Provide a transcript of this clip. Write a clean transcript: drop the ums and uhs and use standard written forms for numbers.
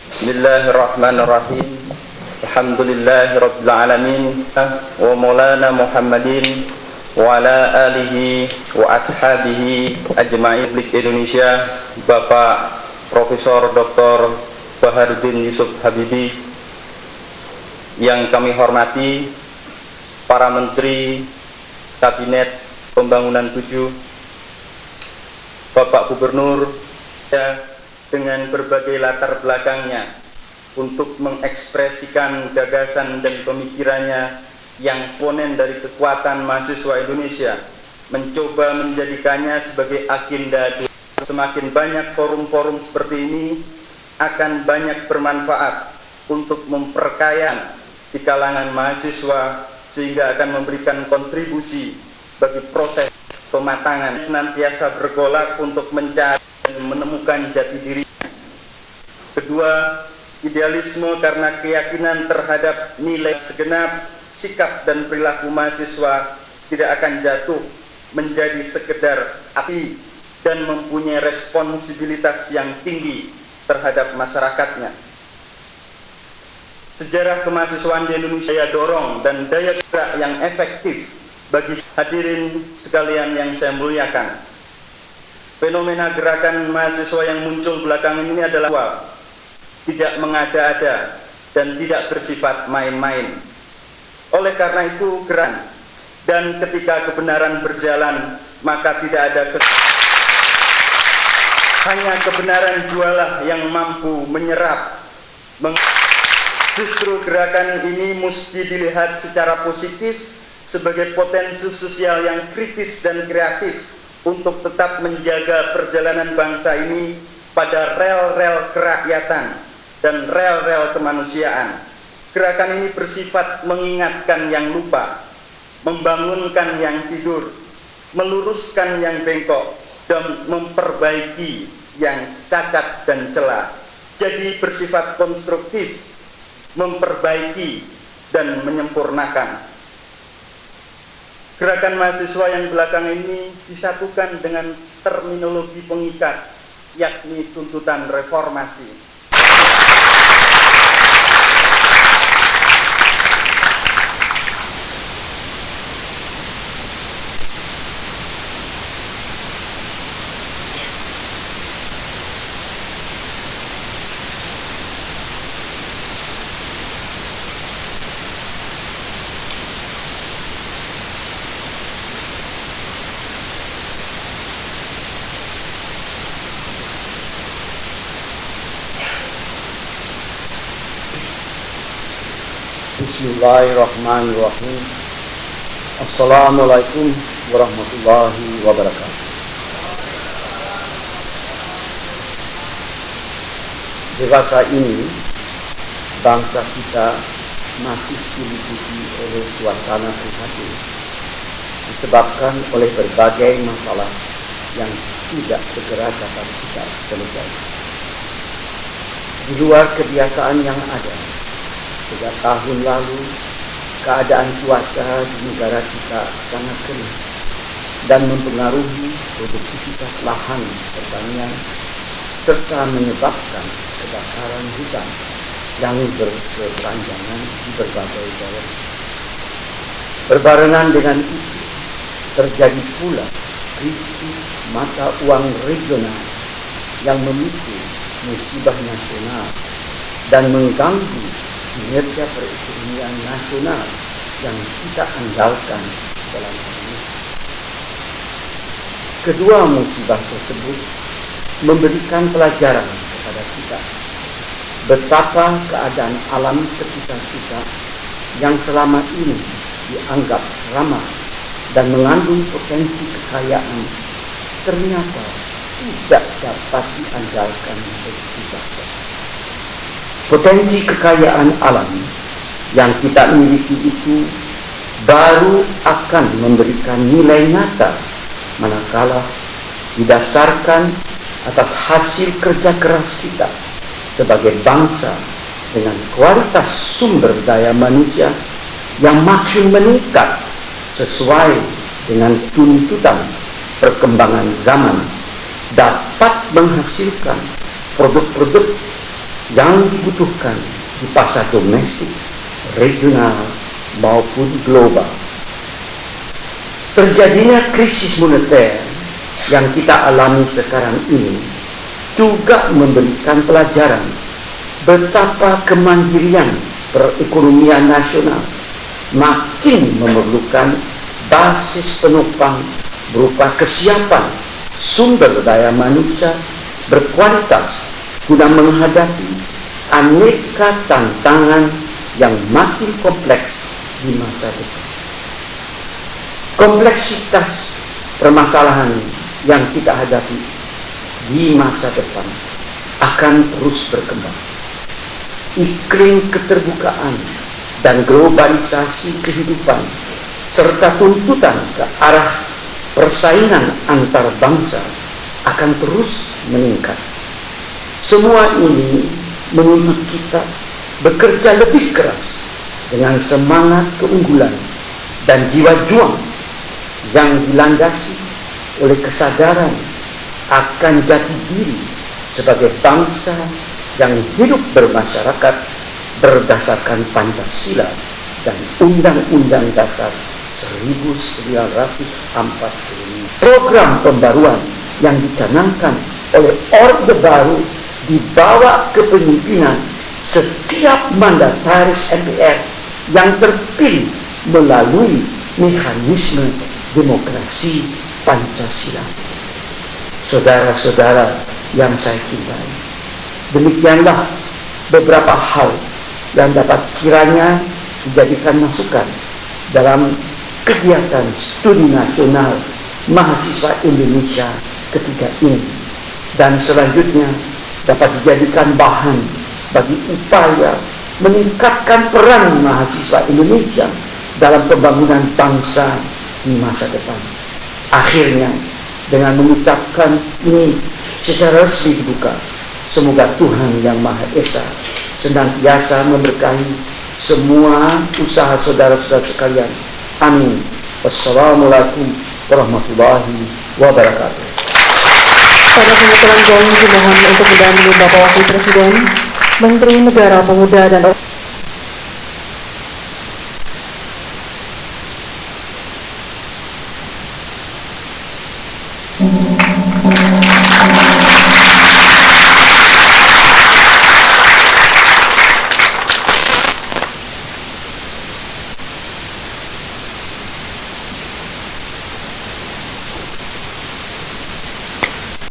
Bismillahirrahmanirrahim. Alhamdulillahirabbil alamin wa maulana Muhammadin wa ala alihi wa ashabihi ajma'in. Republik Indonesia, Bapak Profesor Dr. Baharudin Yusuf Habibie, yang kami hormati para Menteri Kabinet Pembangunan 7, Bapak Gubernur, dengan berbagai latar belakangnya untuk mengekspresikan gagasan dan pemikirannya yang eksponen dari kekuatan mahasiswa Indonesia, mencoba menjadikannya sebagai agenda. Semakin banyak forum-forum seperti ini akan banyak bermanfaat untuk memperkaya di kalangan mahasiswa, sehingga akan memberikan kontribusi bagi proses pematangan, senantiasa bergolak untuk mencari dan menemukan jati diri. Kedua, idealisme karena keyakinan terhadap nilai. Segenap sikap dan perilaku mahasiswa tidak akan jatuh menjadi sekedar api dan mempunyai responsibilitas yang tinggi terhadap masyarakatnya. Sejarah kemahasiswaan di Indonesia dorong dan daya gerak yang efektif bagi hadirin sekalian yang saya muliakan. Fenomena gerakan mahasiswa yang muncul belakangan ini adalah tidak mengada-ada dan tidak bersifat main-main. Oleh karena itu, gerakan dan ketika kebenaran berjalan, maka tidak ada hanya kebenaran jualah yang mampu menyerap. Justru gerakan ini mesti dilihat secara positif sebagai potensi sosial yang kritis dan kreatif untuk tetap menjaga perjalanan bangsa ini pada rel-rel kerakyatan dan rel-rel kemanusiaan. Gerakan ini bersifat mengingatkan yang lupa, membangunkan yang tidur, meluruskan yang bengkok, dan memperbaiki yang cacat dan celah. Jadi bersifat konstruktif, memperbaiki dan menyempurnakan. Gerakan mahasiswa yang belakang ini disatukan dengan terminologi pengikat, yakni tuntutan reformasi. Bismillahirrahmanirrahim. Assalamualaikum warahmatullahi wabarakatuh. Dewasa ini, bangsa kita masih diliputi oleh suasana prihatin disebabkan oleh berbagai masalah yang tidak segera dapat kita selesaikan. Di luar kebiasaan yang ada, sejak tahun lalu, keadaan cuaca di negara kita sangat kering dan mempengaruhi produktivitas lahan pertanian serta menyebabkan kebakaran hutan yang berkepanjangan di berbagai daerah. Berbarengan dengan itu, terjadi pula krisis mata uang regional yang memicu musibah nasional dan mengganggu kinerja perekonomian nasional yang kita andalkan selama ini. Kedua musibah tersebut memberikan pelajaran kepada kita betapa keadaan alam sekitar kita yang selama ini dianggap ramah dan mengandung potensi kekayaan ternyata tidak dapat diandalkan begitu saja. Potensi kekayaan alam yang kita miliki itu baru akan memberikan nilai nyata manakala didasarkan atas hasil kerja keras kita sebagai bangsa dengan kualitas sumber daya manusia yang makin meningkat sesuai dengan tuntutan perkembangan zaman, dapat menghasilkan produk-produk yang dibutuhkan di pasar domestik, regional, maupun global. Terjadinya krisis moneter yang kita alami sekarang ini juga memberikan pelajaran betapa kemandirian perekonomian nasional makin memerlukan basis penopang berupa kesiapan sumber daya manusia berkualitas guna menghadapi aneka tantangan yang makin kompleks di masa depan. Kompleksitas permasalahan yang kita hadapi di masa depan akan terus berkembang. Iklim keterbukaan dan globalisasi kehidupan serta tuntutan ke arah persaingan antar bangsa akan terus meningkat. Semua ini menuntut kita bekerja lebih keras dengan semangat keunggulan dan jiwa juang yang dilandasi oleh kesadaran akan jati diri sebagai bangsa yang hidup bermasyarakat berdasarkan Pancasila dan Undang-Undang Dasar 1945. Program pembaruan yang dicanangkan oleh Orde Baru dibawa ke pemimpinan setiap mandataris MPR yang terpilih melalui mekanisme demokrasi Pancasila. Saudara-saudara yang saya cintai, demikianlah beberapa hal yang dapat kiranya dijadikan masukan dalam kegiatan studi nasional mahasiswa Indonesia ketiga ini, dan selanjutnya dapat dijadikan bahan bagi upaya meningkatkan peran mahasiswa Indonesia dalam pembangunan bangsa di masa depan. Akhirnya, dengan mengucapkan ini secara resmi dibuka, semoga Tuhan Yang Maha Esa senantiasa memberkahi semua usaha saudara-saudara sekalian. Amin. Wassalamualaikum warahmatullahi wabarakatuh. Pada pengaturan dimohon untuk mendampingi Bapak Wakil Presiden, Menteri Negara Pemuda dan